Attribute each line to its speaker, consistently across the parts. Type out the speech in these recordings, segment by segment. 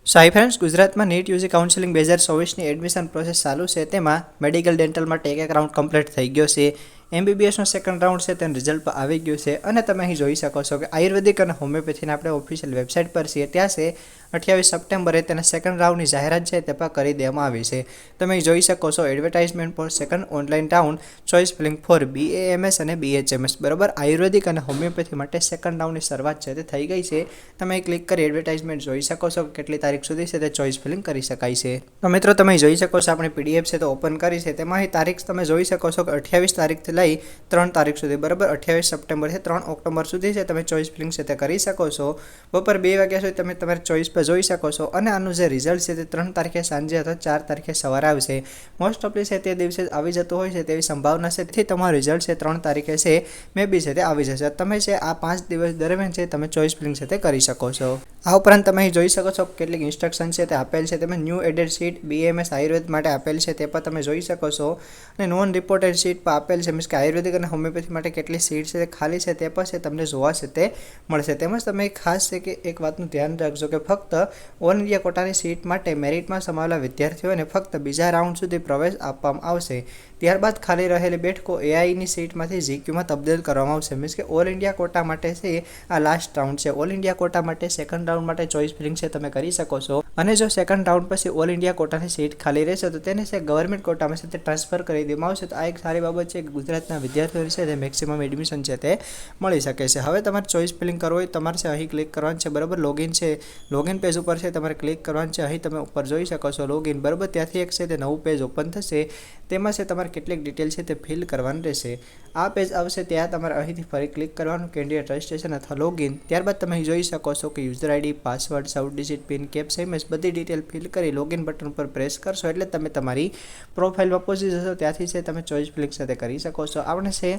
Speaker 1: Sai friends, ગુજરાતમાં NEET UG counselling 2024ની admission process ચાલુ છે. તેમાં મેડિકલ ડેન્ટલ માટે એક રાઉન્ડ કમ્પ્લીટ થઈ ગયો છે. MBBSનો સેકન્ડ રાઉન્ડ છે તેનું રિઝલ્ટ પણ આવી ગયું છે. અને તમે અહીં જોઈ શકો છો કે આયુર્વેદિક અને હોમિયોપેથીના આપણે ઓફિશિયલ વેબસાઇટ પર છીએ. ત્યાં છે 28 સપ્ટેમ્બરે તેના સેકન્ડ રાઉન્ડની જાહેરાત છે તે પણ કરી દેવામાં આવી છે. તમે અહીં જોઈ શકો છો advertisement for second online round choice filling for BAMS અને BHMS. બરાબર, આયુર્વેદિક અને હોમિયોપેથી માટે સેકન્ડ રાઉન્ડની શરૂઆત છે તે થઈ ગઈ છે. તમે અહીં ક્લિક કરી એડવર્ટાઇઝમેન્ટ જોઈ શકો છો કે કેટલી તારીખ સુધી છે તે ચોઇસ ફિલિંગ કરી શકાય છે. તો મિત્રો, તમે જોઈ શકો છો આપણી PDF છે તો ઓપન કરી છે. તેમાં અહીં તારીખ તમે જોઈ શકો છો કે 28 તારીખથી લઈ 3 તારીખ સુધી. બરાબર, 28 સપ્ટેમ્બરથી 3 ઓક્ટોબર સુધી છે તમે ચોઇસ ફિલિંગ છે તે કરી શકો છો. બપોર 2 વાગ્યા સુધી તમે તમારી ચોઇસ પર જોઈ શકો છો. અને આનું જે રિઝલ્ટ છે તે 3 તારીખે સાંજે અથવા 4 તારીખે સવારે આવશે. મોસ્ટ ઓફલી છે તે દિવસે આવી જતું હોય છે તેવી સંભાવના છે. તેથી તમારું રિઝલ્ટ છે 3 તારીખે છે મે બી છે તે આવી જશે. તમે છે આ 5 દિવસ દરમિયાન છે તમે ચોઇસ ફિલિંગ છે તે કરી શકો છો. આ ઉપરાંત તમે અહીં જોઈ શકો છો કેટલીક ઇન્સ્ટ્રક્શન છે તે આપેલ છે. તમે new added seat BAMS Ayurveda માટે આપેલ છે તે પણ તમે જોઈ શકો છો. અને નોન રિપોર્ટેડ સીટ પણ આપેલ છે. મીન્સ કે આયુર્વેદિક અને હોમિયોપેથી માટે કેટલી સીટ છે તે ખાલી છે તે પણ છે તમને જોવા છે તે મળશે. તેમજ તમે ખાસ છે કે એક વાતનું ધ્યાન રાખજો કે ફક્ત ઓલ ઇન્ડિયા કોટાની સીટ માટે મેરિટમાં સમાવેલા વિદ્યાર્થીઓને ફક્ત બીજા રાઉન્ડ સુધી પ્રવેશ આપવામાં આવશે. ત્યારબાદ ખાલી રહેલી બેઠકો AIની સીટમાંથી GQમાં તબદીલ કરવામાં આવશે. મીન્સ કે ઓલ ઇન્ડિયા કોટા માટે છે આ લાસ્ટ રાઉન્ડ છે. ઓલ ઇન્ડિયા કોટા માટે સેકન્ડ રાઉન્ડ માટે ચોઇસ ફિલિંગ છે તમે કરી શકો છો. અને જો સેકન્ડ રાઉન્ડ પછી ઓલ ઇન્ડિયા કોટાની સીટ ખાલી રહેશે તો તેને છે ગવર્મેન્ટ કોટામાં છે તે ટ્રાન્સફર કરી દેવામાં આવશે. તો આ એક સારી બાબત છે કે ગુજરાતના વિદ્યાર્થીઓને છે તે મેક્સિમમ એડમિશન છે તે મળી શકે છે. હવે તમારે ચોઇસ ફિલિંગ કરવું હોય તમારે છે અહીં ક્લિક કરવાનું છે. બરાબર, લોગિન છે, લોગિન પેજ ઉપર છે તમારે ક્લિક કરવાનું છે. અહીં તમે ઉપર જોઈ શકો છો લોગિન. બરાબર, ત્યાંથી એક છે તે નવું પેજ ઓપન થશે. તેમાં છે તમારે કેટલીક ડિટેલ છે તે ફિલ કરવાની રહેશે. આ પેજ આવશે ત્યાં તમારે અહીંથી ફરી ક્લિક કરવાનું કેન્ડિડેટ રજિસ્ટ્રેશન અથવા લોગિન. ત્યારબાદ તમે અહીં જોઈ શકો છો કે user ID, password, 7 digit pin, captcha image બધી ડિટેલ ફિલ કરી લોગિન બટન પર પ્રેસ કરશો એટલે તમે તમારી પ્રોફાઇલમાં પહોંચી જશો. ત્યાંથી છે તમે ચોઇસ ફિલિંગ સાથે કરી શકો છો. આપણે છે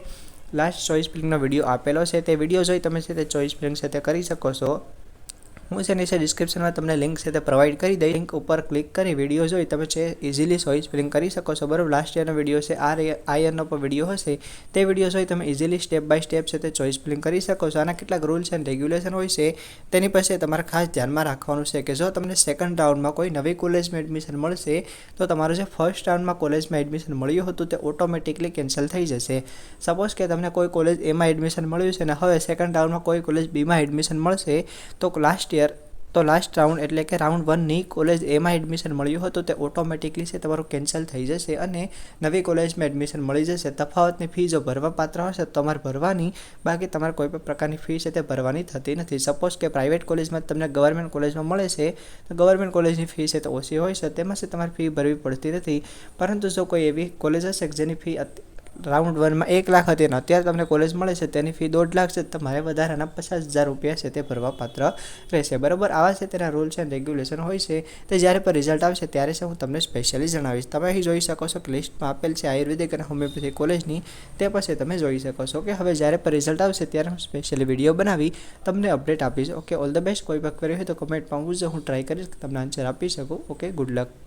Speaker 1: લાસ્ટ ચોઇસ ફિલિંગનો વિડીયો આપેલો છે તે વિડીયો જોઈ તમે છે તે ચોઇસ ફિલિંગ સાથે કરી શકો છો. હું છે નીચે ડિસ્ક્રિપ્શનમાં તમને લિંક છે તે પ્રોવાઈડ કરી દઈ. લિંક ઉપર ક્લિક કરી વિડીયો જોઈ તમે છે ઇઝીલી ચોઇસ ફિલિંગ કરી શકો છો. બરાબર, લાસ્ટ યરનો વિડીયો છે, આ યરનો પણ વિડીયો હશે તે વિડીયો જોઈ તમે ઇઝીલી સ્ટેપ બાય સ્ટેપ છે તે ચોઇસ ફિલિંગ કરી શકો છો. આના કેટલાક રૂલ્સ એન્ડ રેગ્યુલેશન હોય છે તેની પાસે તમારે ખાસ ધ્યાનમાં રાખવાનું છે કે જો તમને સેકન્ડ રાઉન્ડમાં કોઈ નવી કોલેજમાં એડમિશન મળશે તો તમારું જે ફર્સ્ટ રાઉન્ડમાં કોલેજમાં એડમિશન મળ્યું હતું તે ઓટોમેટિકલી કેન્સલ થઈ જશે. સપોઝ કે તમને કોઈ કોલેજ Aમાં એડમિશન મળ્યું છે અને હવે સેકન્ડ રાઉન્ડમાં કોઈ કોલેજ Bમાં એડમિશન મળશે તો લાસ્ટ રાઉન્ડ એટલે કે રાઉન્ડ 1ની કોલેજ Aમાં એડમિશન મળ્યું હતું તે ઓટોમેટિકલી છે તમારું કેન્સલ થઈ જશે અને નવી કોલેજમાં એડમિશન મળી જશે. તફાવતની ફી જો ભરવા પાત્ર હશે તો તમારે ભરવાની, બાકી તમારે કોઈ પણ પ્રકારની ફી છે તે ભરવાની થતી નથી. સપોઝ કે પ્રાઇવેટ કોલેજમાં તમને ગવર્મેન્ટ કોલેજમાં મળે છે તો ગવર્મેન્ટ કોલેજની ફી છે તો ઓછી હોય છે, તેમાં છે તમારે ફી ભરવી પડતી નથી. પરંતુ જો કોઈ એવી કોલેજ હશે કે જેની ફી રાઉન્ડ 1માં 1 લાખ હતી અને અત્યારે તમને કોલેજ મળે છે તેની ફી 1.5 લાખ છે, તમારે વધારાના 50,000 રૂપિયા છે તે ભરવા પાત્ર રહેશે. બરાબર, આવા છે તેના રૂલ્સ એન્ડ રેગ્યુલેશન હોય છે તે જ્યારે પણ રિઝલ્ટ આવશે ત્યારે છે હું તમને સ્પેશિયલી જણાવીશ. તમે અહીં જોઈ શકો છો કે લિસ્ટમાં આપેલ છે આયુર્વેદિક અને હોમિયોપેથી કોલેજની, તે પછી તમે જોઈ શકો છો કે હવે જ્યારે પણ રિઝલ્ટ આવશે ત્યારે હું સ્પેશિયલી વિડીયો બનાવી તમને અપડેટ આપીશ. Okay, all the best. કોઈ પણ ક્વેરી હોય તો કમેન્ટમાં પૂછજો, હું ટ્રાય કરીશ કે તમને આન્સર આપી શકું. Okay, good luck.